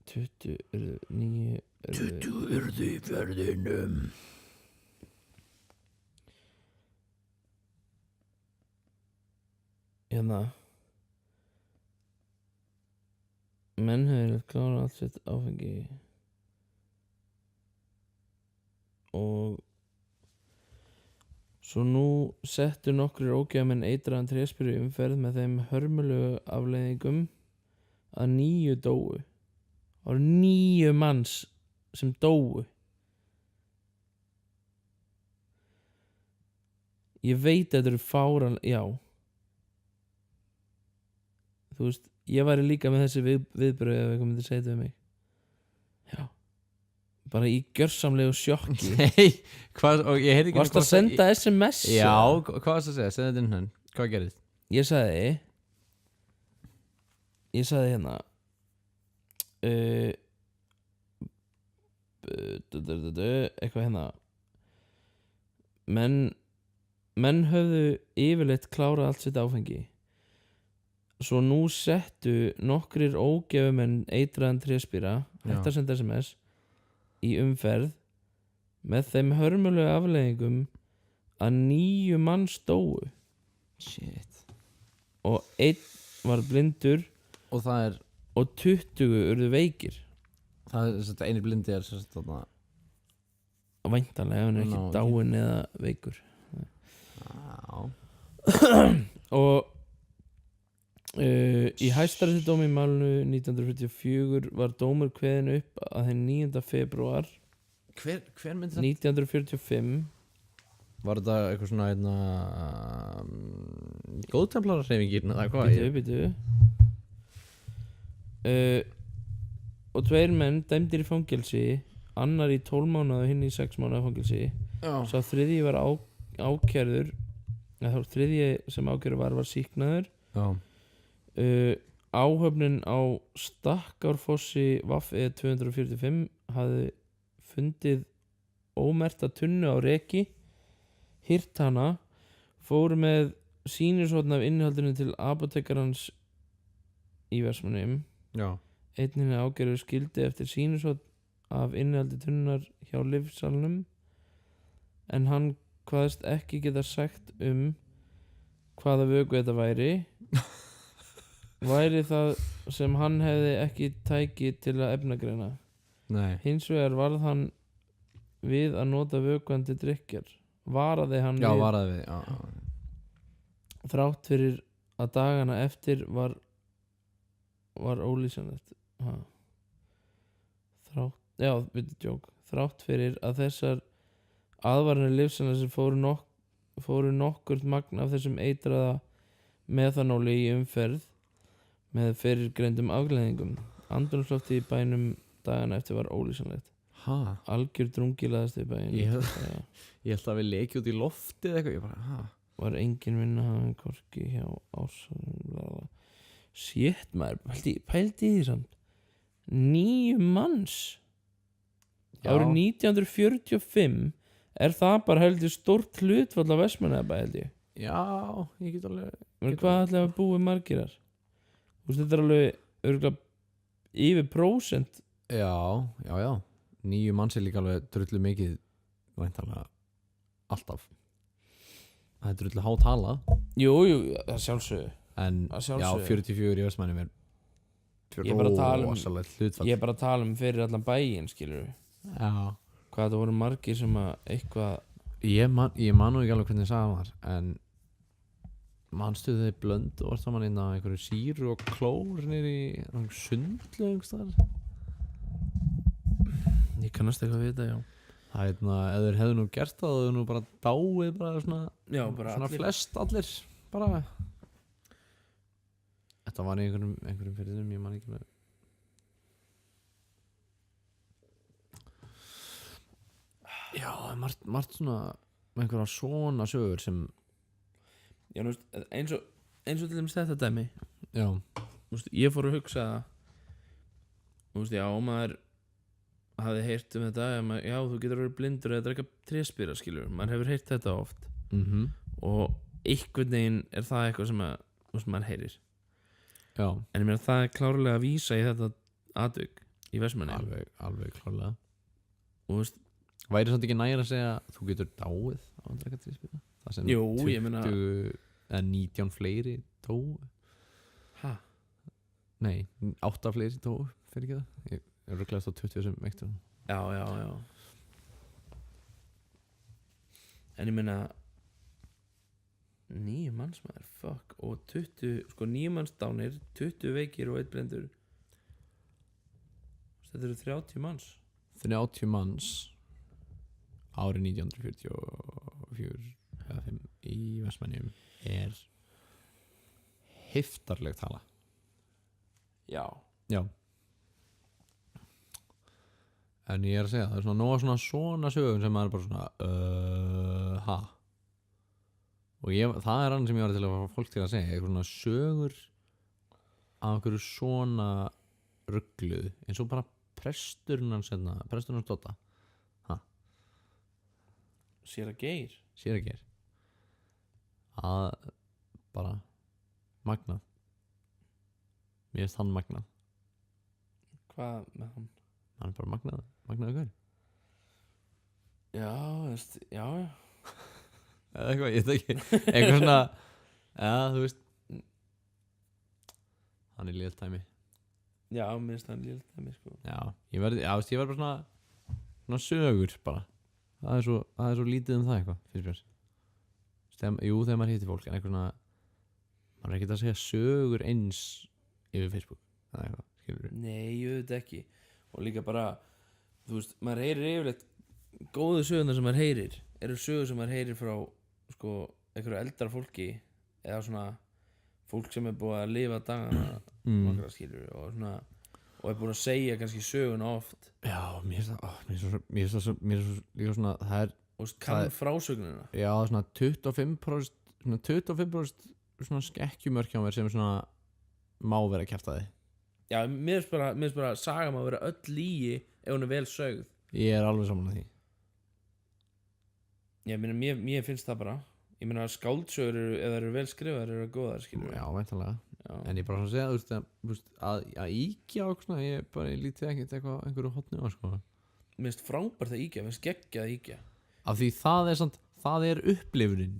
20 urðu í fjörðinum. Hérna. Menn hefur klárað allt sitt áfengi og svo nú settu nokkrir ógeðamenn eitraðan tréspyr í umferð með þeim hörmulegu afleiðingum að 9 dóu. Það voru 9 manns sem dóu. Ég veit að þetta eru já. Þú veist, ég væri líka með þessi viðbröð ef eitthvað myndi segja þetta við mig. Já. Bara í gjörsamlegu sjokki. Nei, hvað, og ég heyrði ekki. Varstu að senda SMS? Já, hvað varstu að segja? Segðu þetta inn hann. Hvað gerðist? Ég sagði hérna eitthvað hérna menn höfðu yfirleitt klárað allt sitt áfengi. Svo nú settu nokkrir ógefumenn eitraðan tréspýra, hægt að senda SMS, í umferð með þeim hörmulegu afleiðingum að 9 manns dóu. Shit. Og 1 var blindur og 20 urðu veikir. Það er þetta eini blindi er þarna væntanlega, hann er ekki dáinn eða veikur. Já. Og í Hæstaréttardómi í málinu 1944 var dómur kveðinn upp að hinn 9. febrúar hver myndi 1945. Var þetta eitthvað svona góðtemplarahreyfingin eða hvað? Býtu og 2 menn dæmdir í fangelsi, annar í 12 mánaða og hinn í 6 mánaða fangelsi. Sá þriðji var ákærður, eða þá þriðji sem ákærður var sýknaður. Já. Áhöfnin á Stakkárfossi VE 245 hafði fundið ómerkta tunnu á reki, hirt hana, fóru með sýnishorn af innihaldinu til apótekarans í Vestmannaeyjum. Já. Einnig ákærður skildi eftir sýnishorn af innihaldi tunnunar hjá lyfsalnum, en hann kvaðst ekki geta sagt hvaða vöku þetta væri það sem hann hefði ekki tæki til að efnagreina. Nei. Hins vegar varð hann við að nota vökvann til drykkjar. Varaði hann við. Þrátt fyrir að dagana eftir var ólýsanlegt. Þrátt fyrir að þessar aðvaranir lyfsanna sem fóru nokkurt magn af þessum eitraða metanóli í umferð með fyrirgreindum afgreiðingum. Andrúmsloftið í bænum dagana eftir var ólýsanlegt. Algjör drungilaðast í bænum. Ég held að við leikjum út í loftið eitthvað. Var engin vinna hafði hvorki hjá ásöðum. Shit maður, pældi í því samt. 9 manns árið 1945. Er það bara heldur stórt hlutfall á Vestmannaeyjabæ held ég? Já, ég get alveg. Hvað ætlaði að búi margir þar? Þú veist, þetta er alveg örugglega yfir prósent. Já 9 manns líka alveg drullu mikið væntanlega alltaf. Það er drullu há tala. Jú, það sjálfsögðu. En Að já, sjálfsögðu. 44 í Vestmannum er Ég er bara að tala um- rosalegt hlutfall. Ég er bara að tala um fyrir allan bæinn, skilur við. Já. Hvað það voru margir sem að eitthvað. Ég man nú ekki alveg hvernig sagan var, en manstu þið blönd og var saman inn á einhverju sýru og klór niður í sundlu einhverstaðar. Ég kannast eitthvað við þetta, já. Það er ef þeir hefðu nú gert það, þau nú bara dáið bara svona, Já, bara svona allir. flest allir bara. Þetta var í einhverjum fyrirðum, ég man ekki með. Já, það er margt svona einhverja svona sögur sem Já, þú veist, eins og til dæmis þetta dæmi. já, Þú veist, ég fór að hugsa. Þú veist, já, maður hafði heyrt um þetta. Já, þú getur verið blindur eða drekka tréspýra, skilur. Maður hefur heyrt þetta oft. Og einhvern veginn er það eitthvað sem að, þú veist, maður heyrir. já, En ég meina, það er klárlega að vísa í þetta atvik í Vestmannaeyjum. alveg klárlega. Og þú veist, Væri samt ekki nægir að segja að þú getur dáið á að drekka tréspýra? Það sem jú, ég meina, 20 eða 19 fleiri dóu. ha, Nei, 8 fleiri dóu, fyrir ekki það? Ég rugglaðist á 20 sem ektur. já. En ég meina 9 manns maður, fuck. Og 20, sko 9 manns dánir, 20 veikir og 1 blindur. Þetta eru 30 manns. 30 manns árið 1944 eða 5 í Vestmannaeyjum er heftarleg tala. Já. En ég er að segja, það er svona nóga svona sögum sem maður er bara svona ha. Og það er annað sem ég var til að fá fólk til að segja, eitthvað svona sögur af einhverju svona ruggluð, eins og bara presturinn hans Dotta. Séra Geir. Sér ekki að bara magnað. Mér finnst hann magnað. Hvað með hann? Hann er bara magnaður gaur. Já, veist, já. Eða eitthvað, ég veit ekki. Eitthvað svona, þú veist, hann er léttæmi. Já, mér finnst hann lítið mér, sko. Já, ég verð bara svona sögur bara. Það er svo lítið um það eitthvað, finnst mér. Jú, þegar maður hittir fólk, en eitthvað svona, maður er ekki að segja sögur eins yfir Facebook, eða eitthvað, skilur við. Nei, ég veit ekki. Og líka bara, þú veist, maður heyrir yfirleitt góðu sögurnar sem maður heyrir eru sögur sem maður heyrir frá, sko, einhverju eldra fólki eða svona fólk sem er búið að lifa dagana nokkra, skilur við, og svona, og er búin að segja kannski söguna oft. Já, mér er svo líka svona, það er, Og kann frásögnina. já, svona 25% svona skekkjumörk hjá mér sem svona má vera kjaftaði. Já, mér finnst bara saga má vera öll lygi ef hún er vel sögð. Ég er alveg saman að því. Já, mér finnst það bara. Ég meina skáldsögur eru, ef það eru vel skrifaðar, eru góðar, skilur við. Já, væntanlega. Já. En ég bara svona segja, þú veist, að íkja og svona, ég lítið ekkert eitthvað einhverju hotni á, sko. Mér finnst frábært að íkja, mér finnst geggjað að íkja. Af því það er upplifunin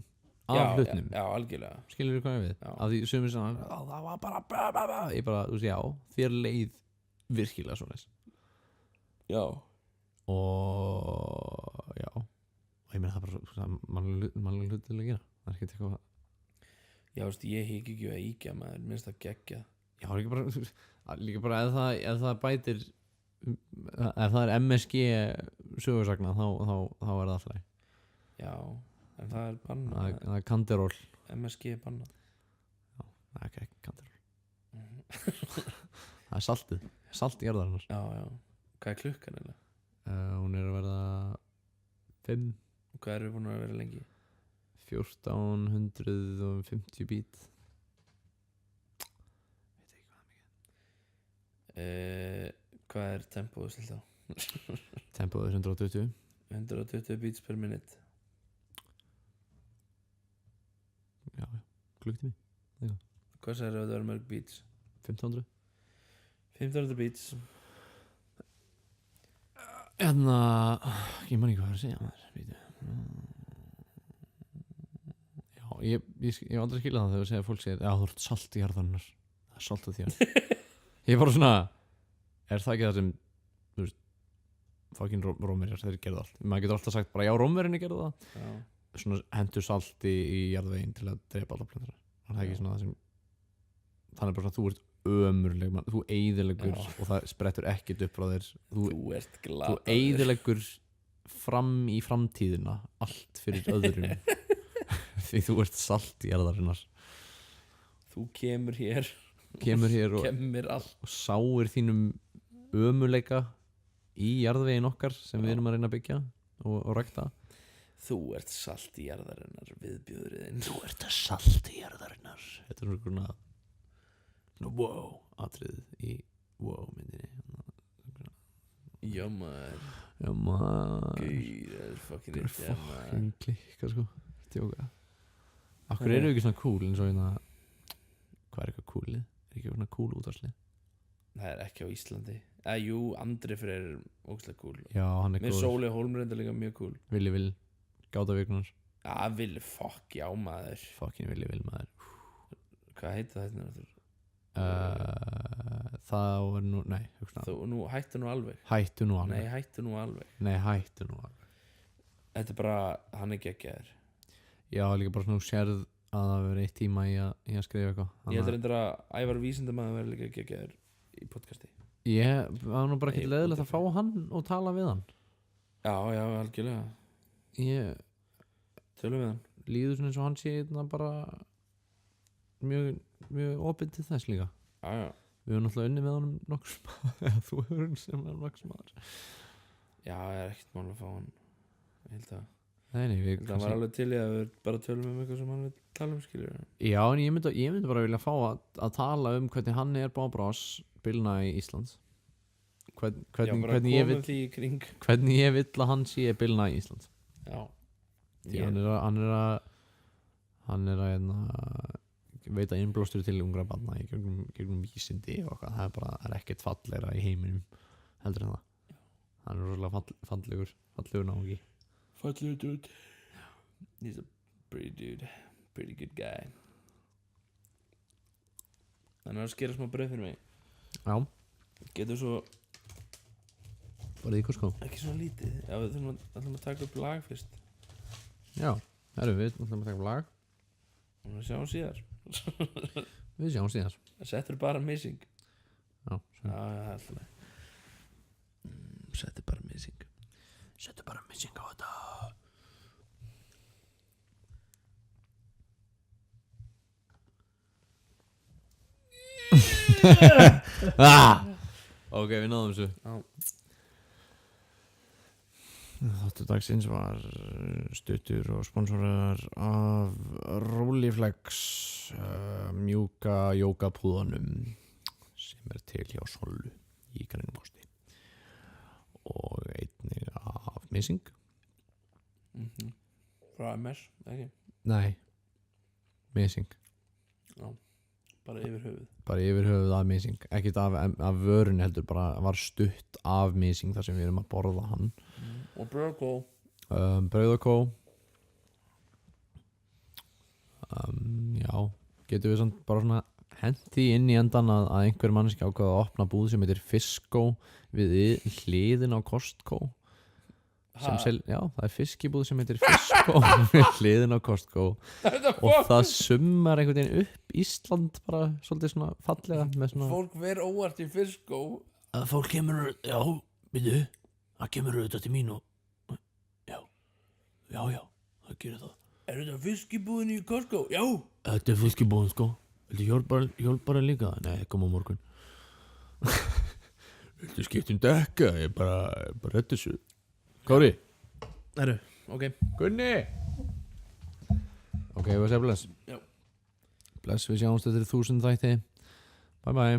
af hlutnum. Já, algjörlega. Skilur þú hvað ég við? Já. Af því sumir svona, það var bara ég bara, þú veist, já, þér leið virkilega svona þess. Já. Og já, og ég meina það bara svona mannlega hluti til að gera. Það er ekkert eitthvað. Já, veist, ég hík ekki við að íkja, maður, mér finnst það geggjað. Já, líka bara ef það bætir, ef það er MSG sögursagna, þá er það flæg. Já, en það er bannað. Það er kanderól. MSG er bannað. Já, það er ekki kanderól. Það er saltið, salt í jarðarinnar. Já. Hvað er klukkan eiginlega? Hún er að verða 5. Og hvað eru búin að vera lengi? 1450 bít. Veit ekki hvað mikið. Hvað er tempóðu stilt á? Tempóð er 120. 120 beats per minute. Já, klukktími. Hvað sagði að það vera mörg beats? 1500 1500 beats. Hérna, ég man ekki hvað það er að segja maður. Já, ég hef aldrei skilað það þegar fólk segir, já, þú ert salt í jarðarinnar. Það er salt á þér. Ég er bara svona, er það ekki það sem, þú veist, fucking Rómverjar, þeir gerðu allt. Maður getur alltaf sagt bara, já, Rómverjarnir gerðu það. Já. Svona hendur salti í jarðveginn til að drepa alla plöntur. Það er ekki svona það sem, þannig bara svona, þú ert ömurleg mann, þú eyðileggur og það sprettur ekkert upp frá þér. Þú ert glataður. Þú eyðileggur fram í framtíðina allt fyrir öðrum. Því þú ert salt í jarðarinnar. Þú kemur hér og kemur allt og sáir þínum ömurleika í jarðvegin okkar sem við erum að reyna að byggja og rækta. Þú ert salt í jarðarinnar, viðbjóðurinn. Þú ert salt í jarðarinnar. Þetta er svona wow atrið í wow myndinni. Já maður. Gauð, það er fucking eitt. Já maður. Fucking klikka sko. Tjóka. Akkur eru við ekki svona cool eins og hérna, hvað er eitthvað coolið? Er ekki svona cool útvarslið? Það er ekki á Íslandi. Jú, Andri Freyr er ógeðslega cool. Já, hann er Með góður. Sóli Hólmrenda líka mjög cool. Villi gáta vikunar. Já, Villi, fuck, já maður. Fucking Villi maður. Hvað heitir það hérna náttúrulega? Það var nú, nei, hugsa. Nú hættu nú alveg. Hættu nú alveg. Nei, hættu nú alveg. Þetta er bara, hann er geggjaður. Já, líka bara svona sérð að það verið eitt tíma í að skrifa eitthvað. Ég heldur reyndar að Ævar Vísindamaður verið líka geggjaður í podcasti. Það var nú bara ekki leiðilegt að fá hann og tala við hann. Já, algjörlega. Tölum við hann. Líður svona eins og hann sé bara mjög opinn til þess líka. Já. Við höfum náttúrulega unnið með honum nokkur eða þú hefur unnið sem hann nokkur maður. Já, ég er ekkert mál að fá hann. Ég held að það var alveg til í að við bara tölum eitthvað sem hann vil tala skilur. Já, en ég myndi bara vilja fá að tala hvernig hann er Bob Ross, Bill Nye Íslands. Hvernig ég vill að hann sé Bill Nye Íslands. Já. Því hann er að veita innblástur til ungra barna í gegnum vísindi og eitthvað. Það er ekkert fallegra í heiminum heldur en það. Hann er rosalega fallegur náungi. Fallegur dude. He's a pretty good guy. Þannig að skera smá brauð fyrir mig. Já. Getur svo bara í sko. Ekki svona lítið. Já, við ætlum að taka upp lag fyrst. Já, við ætlum að taka upp lag. Og við sjáum síðar. Við sjáum síðar. Það settur bara missing. Já, alltaf. Settur bara missing. Settur bara missing á þetta. Ok, við náðum þessu. Þáttur dagsins var stuttur og sponsorar af Rolleiflex, mjúka jókapúðanum sem er til hjá Sollu í Grænum Kosti og einnig af Missing. Frá MS, ekki? Nei, Missing. Já, bara yfir höfuð. Bara yfir höfuð af Missing, ekkert af vörun heldur, bara var stutt af Missing þar sem við erum að borða hann. Og Brauð og Kó. Brauð og Kó. Já, getum við samt bara svona hendi inn í endan að einhver mannski ákveða að opna búð sem heitir Fiskó við hliðin á Costco. Já, það er fiskibúð sem heitir Fiskó við hliðin á Costco og það summar einhvern veginn upp Ísland bara svolítið svona fallega með svona. Fólk verður óvart í Fiskó. Fólk kemur, já, byrju, það kemur auðvitað til mín og já, það gerir það. Er þetta fiskibúðin í Costco? Já. Þetta er fiskibúðin sko. Viltu hjálpara líka? Nei, kom á morgun. Viltu skipta dekka? Ég bara redda þessu. Kári? Ok. Gunni? Ok, við séum bless. Já. Bless, við sjáumst eftir 1000 þætti. Bye bye.